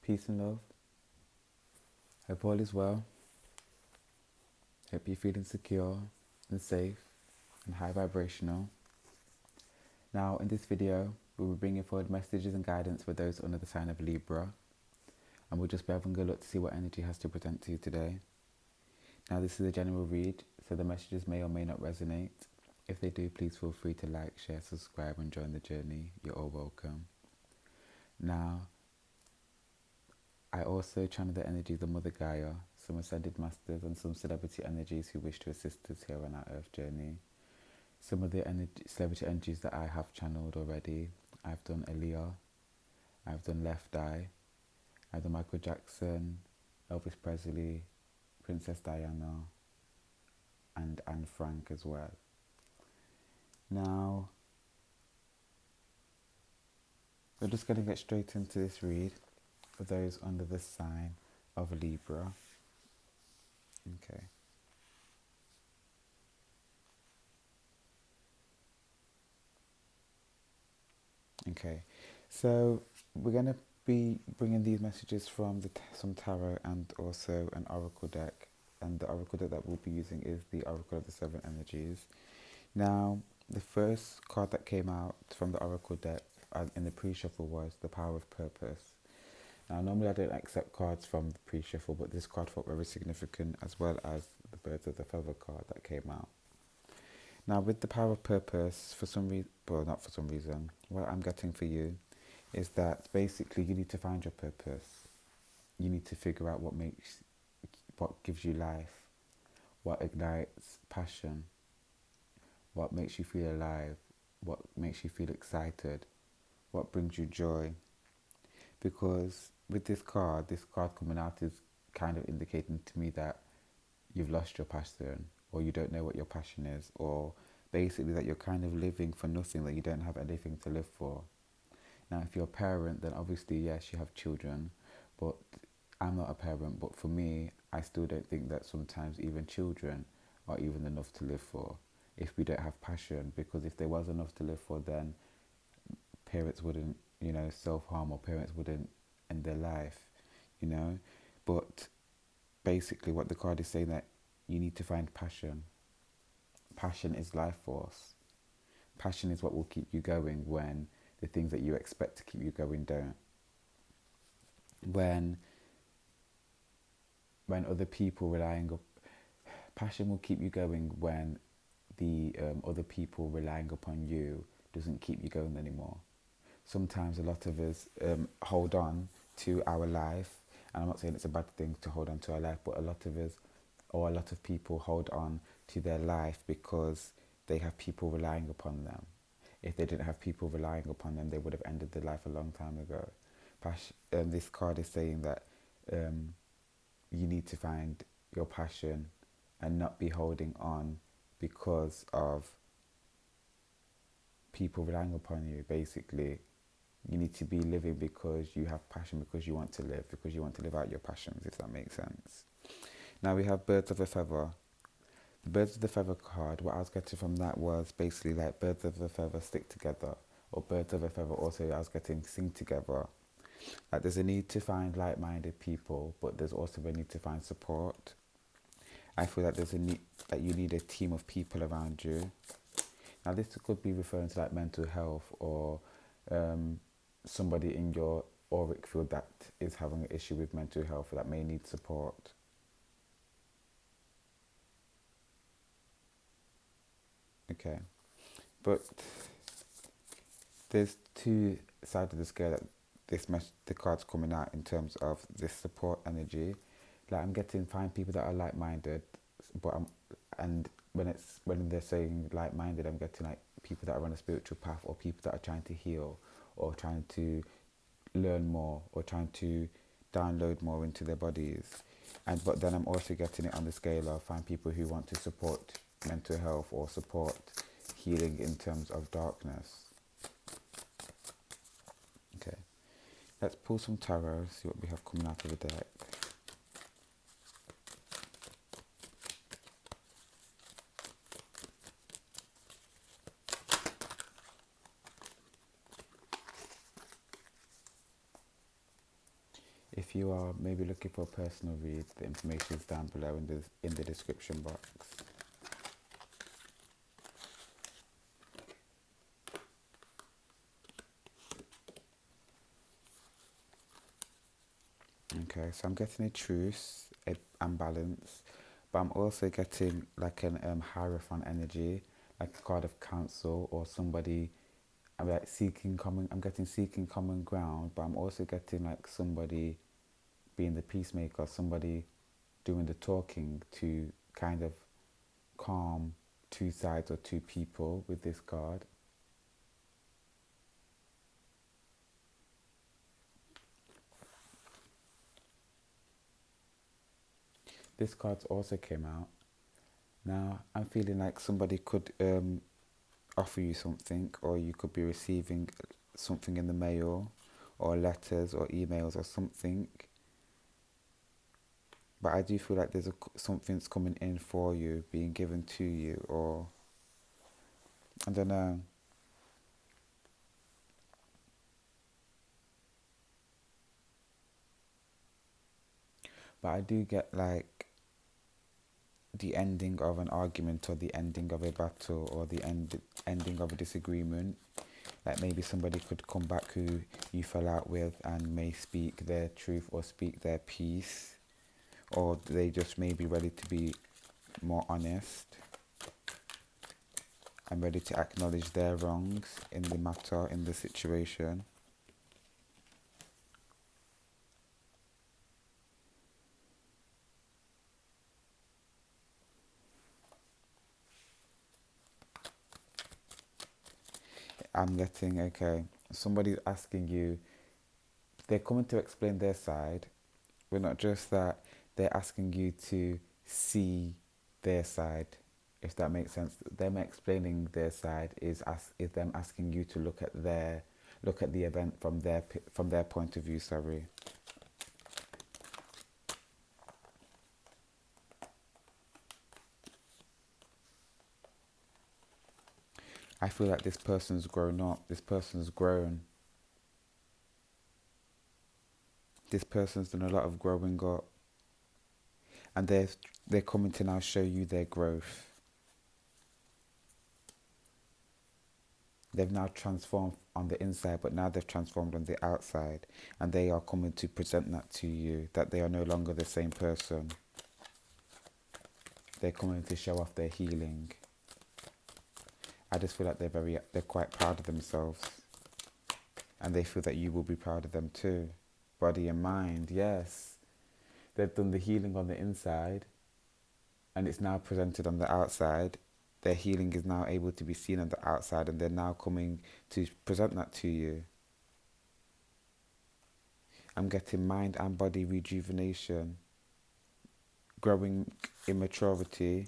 Peace and love. Hope all is well. Hope you're feeling secure and safe and high vibrational. Now, in this video, we'll be bringing forward messages and guidance for those under the sign of Libra. And we'll just be having a look to see what energy has to present to you today. Now, this is a general read, so the messages may or may not resonate. If they do, please feel free to like, share, subscribe, and join the journey. You're all welcome. Now, I also channel the energy of the Mother Gaia, some ascended masters, and some celebrity energies who wish to assist us here on our Earth journey. Some of the celebrity energies that I have channeled already: I've done Aaliyah, I've done Left Eye, I've done Michael Jackson, Elvis Presley, Princess Diana, and Anne Frank as well. Now, we're just going to get straight into this read for those under the sign of Libra. Okay. Okay, so we're going to be bringing these messages from some tarot and also an oracle deck. And the oracle deck that we'll be using is the Oracle of the Seven Energies. Now, the first card that came out from the oracle deck in the pre-shuffle was the Power of Purpose. Now, normally I don't accept cards from the pre-shuffle, but this card felt very significant, as well as the Birds of the Feather card that came out. Now, with the Power of Purpose, for some reason, well, not for some reason, what I'm getting for you is that basically you need to find your purpose. You need to figure out what gives you life, what ignites passion, what makes you feel alive, what makes you feel excited, what brings you joy. Because with this card coming out is kind of indicating to me that you've lost your passion, or you don't know what your passion is, or basically that you're kind of living for nothing, that you don't have anything to live for. Now, if you're a parent, then obviously, yes, you have children, but I'm not a parent, but for me, I still don't think that sometimes even children are even enough to live for if we don't have passion, because if there was enough to live for, then parents wouldn't, self-harm, or parents wouldn't end their life, But basically what the card is saying, that you need to find passion. Passion is life force. Passion is what will keep you going when the things that you expect to keep you going don't. When other people passion will keep you going when the other people relying upon you doesn't keep you going anymore. Sometimes a lot of us hold on to our life, and I'm not saying it's a bad thing to hold on to our life, but a lot of us, or a lot of people, hold on to their life because they have people relying upon them. If they didn't have people relying upon them, they would have ended their life a long time ago. This card is saying that you need to find your passion and not be holding on because of people relying upon you. Basically, you need to be living because you have passion, because you want to live out your passions, if that makes sense. Now we have Birds of a Feather. The Birds of the Feather card, what I was getting from that was basically like birds of a feather stick together, or birds of a feather also I was getting sing together. Like there's a need to find like-minded people, but there's also a need to find support. I feel that there's a need that you need a team of people around you. Now this could be referring to like mental health, or somebody in your auric field that is having an issue with mental health that may need support. Okay, but there's two sides of the scale that the card's coming out in terms of this support energy. Like I'm getting find people that are like-minded, but when they're saying like-minded, I'm getting like people that are on a spiritual path, or people that are trying to heal, or trying to learn more, or trying to download more into their bodies. But then I'm also getting it on the scale of find people who want to support mental health or support healing in terms of darkness. Okay, let's pull some tarot, see what we have coming out of the deck. if you are maybe looking for a personal read, the information is down below in the description box. Okay, so I'm getting a truce and balance, but I'm also getting like an Hierophant energy, like a card of counsel or somebody. I'm like seeking common. I'm getting seeking common ground, but I'm also getting like somebody being the peacemaker, somebody doing the talking to kind of calm two sides or two people with this card. This card also came out. Now I'm feeling like somebody could offer you something, or you could be receiving something in the mail, or letters or emails or something. But I do feel like there's something's coming in for you, being given to you, or I don't know. But I do get like the ending of an argument, or the ending of a battle, or the ending of a disagreement. Like maybe somebody could come back who you fell out with and may speak their truth or speak their piece, or they just may be ready to be more honest and ready to acknowledge their wrongs in the matter, in the situation. I'm getting, okay, somebody's asking you, they're coming to explain their side, but not just that, they're asking you to see their side, if that makes sense. Them explaining their side is them asking you to look at the event from their point of view. Sorry. I feel like this person's grown up. This person's grown. This person's done a lot of growing up, and they're coming to now show you their growth. They've now transformed on the inside, but now they've transformed on the outside, and they are coming to present that to you, that they are no longer the same person. They're coming to show off their healing. I just feel like they're quite proud of themselves, and they feel that you will be proud of them too. Body and mind, yes. They've done the healing on the inside, and it's now presented on the outside. Their healing is now able to be seen on the outside, and they're now coming to present that to you. I'm getting mind and body rejuvenation, growing in maturity.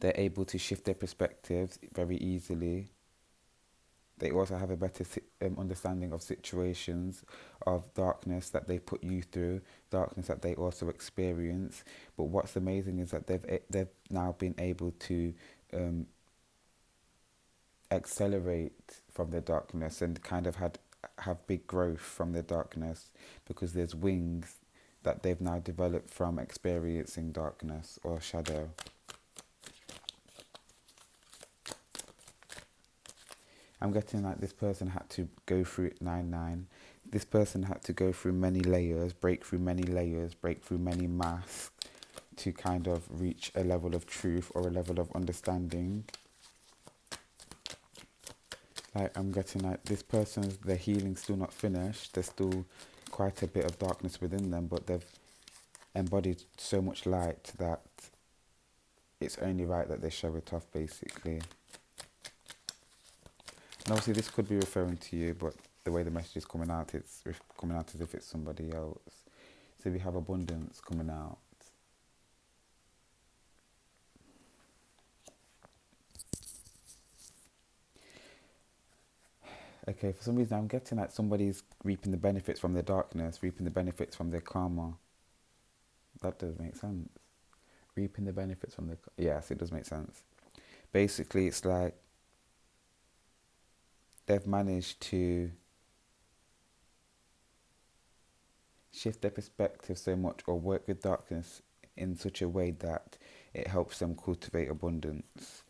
They're able to shift their perspectives very easily. They also have a better understanding of situations, of darkness that they put you through, darkness that they also experience. But what's amazing is that they've now been able to accelerate from their darkness, and kind of have big growth from their darkness, because there's wings that they've now developed from experiencing darkness or shadow. I'm getting like this person had to go through 9-9. This person had to go through many layers, break through many layers, break through many masks to kind of reach a level of truth or a level of understanding. Like I'm getting like this person's, their healing's still not finished. There's still quite a bit of darkness within them, but they've embodied so much light that it's only right that they show it off, basically. And obviously this could be referring to you, but the way the message is coming out, it's coming out as if it's somebody else. So we have abundance coming out. Okay, for some reason I'm getting like somebody's reaping the benefits from their darkness, reaping the benefits from their karma. That does make sense. Reaping the benefits from yes, it does make sense. Basically, it's like they've managed to shift their perspective so much or work with darkness in such a way that it helps them cultivate abundance.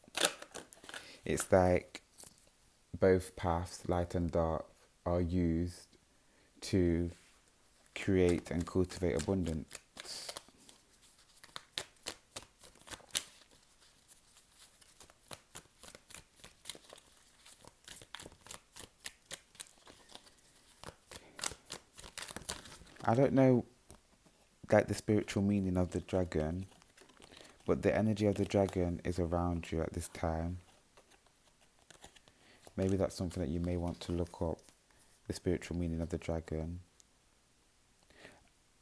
It's like both paths, light and dark, are used to create and cultivate abundance. I don't know like the spiritual meaning of the dragon, but the energy of the dragon is around you at this time. Maybe that's something that you may want to look up, the spiritual meaning of the dragon.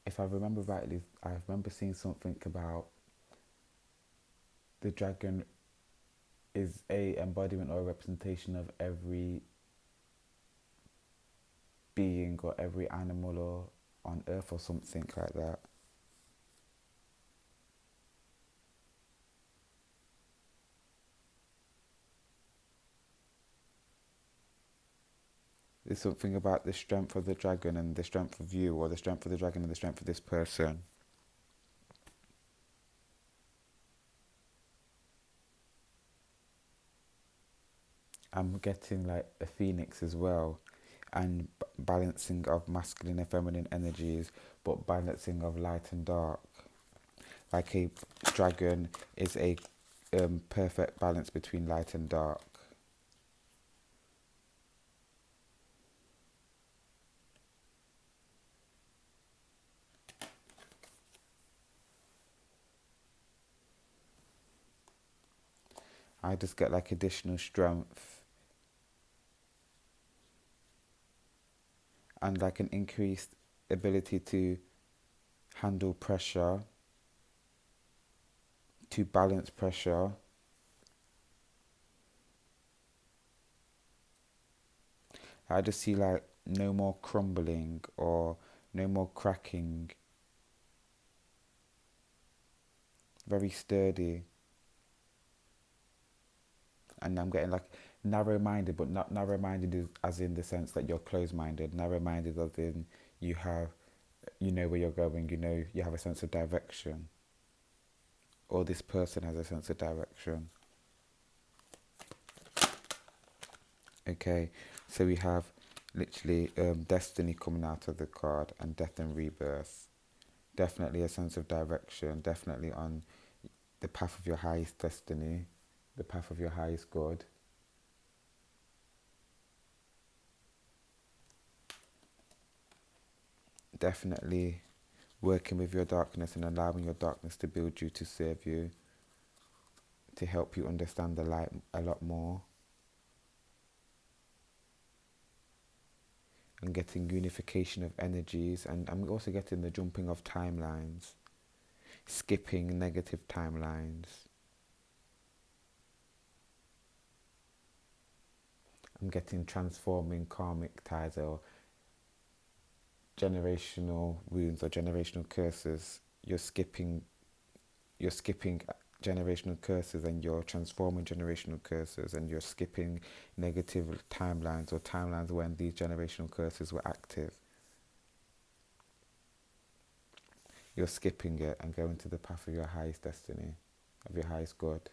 If I remember rightly, I remember seeing something about the dragon is a embodiment or a representation of every being or every animal or on earth or something like that. There's something about the strength of the dragon and the strength of you, or the strength of the dragon and the strength of this person. I'm getting like a phoenix as well, and balancing of masculine and feminine energies, but balancing of light and dark. Like a dragon is a perfect balance between light and dark. I just get like additional strength and like an increased ability to handle pressure, to balance pressure. I just see like no more crumbling or no more cracking. Very sturdy. And I'm getting like narrow-minded, but not narrow-minded as in the sense that you're closed-minded. Narrow-minded as in you have, you know where you're going, you know, you have a sense of direction. Or this person has a sense of direction. Okay, so we have literally destiny coming out of the card and death and rebirth. Definitely a sense of direction, definitely on the path of your highest destiny, the path of your highest good. Definitely working with your darkness and allowing your darkness to build you, to serve you, to help you understand the light a lot more. And getting unification of energies, and I'm also getting the jumping of timelines, skipping negative timelines. I'm getting transforming karmic ties or generational wounds or generational curses. You're skipping generational curses and you're transforming generational curses, and you're skipping negative timelines or timelines when these generational curses were active. You're skipping it and going to the path of your highest destiny, of your highest good.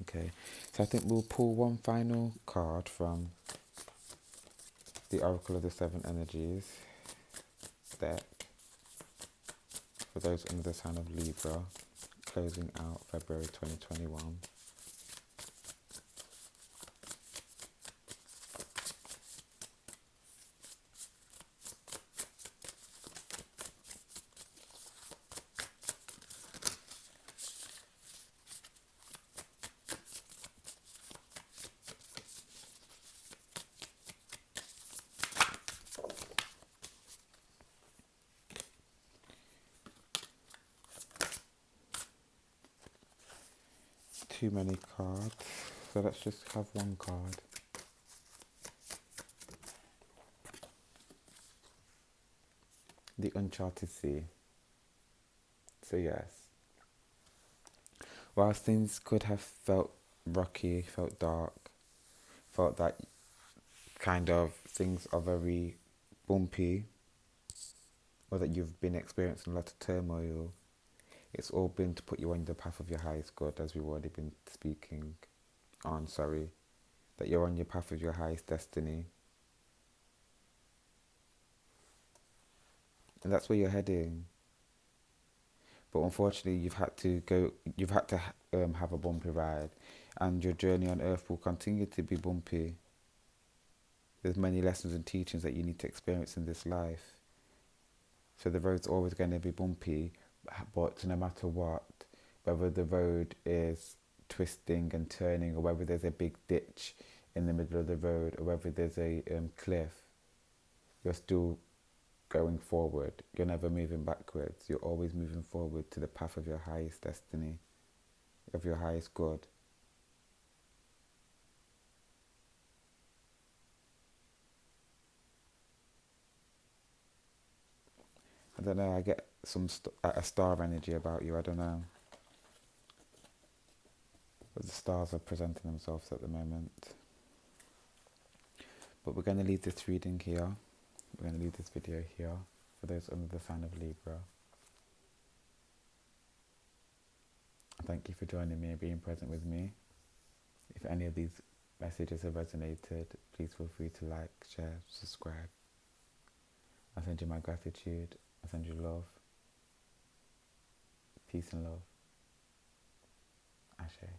Okay, so I think we'll pull one final card from the Oracle of the Seven Energies deck for those under the sign of Libra, closing out February 2021. Too many cards, so let's just have one card. The Uncharted Sea. So yes, whilst things could have felt rocky, felt dark, felt that kind of things are very bumpy, or that you've been experiencing a lot of turmoil, it's all been to put you on the path of your highest good, as we've already been speaking on, sorry. That you're on your path of your highest destiny. And that's where you're heading. But unfortunately, you've had to have a bumpy ride. And your journey on earth will continue to be bumpy. There's many lessons and teachings that you need to experience in this life. So the road's always going to be bumpy, but no matter what, whether the road is twisting and turning, or whether there's a big ditch in the middle of the road, or whether there's a cliff, you're still going forward. You're never moving backwards. You're always moving forward to the path of your highest destiny, of your highest good. I don't know, I get a star energy about you, I don't know. But the stars are presenting themselves at the moment. But we're going to leave this reading here. We're going to leave this video here for those under the sign of Libra. Thank you for joining me and being present with me. If any of these messages have resonated, please feel free to like, share, subscribe. I send you my gratitude. I send you love. Peace and love. Ashe.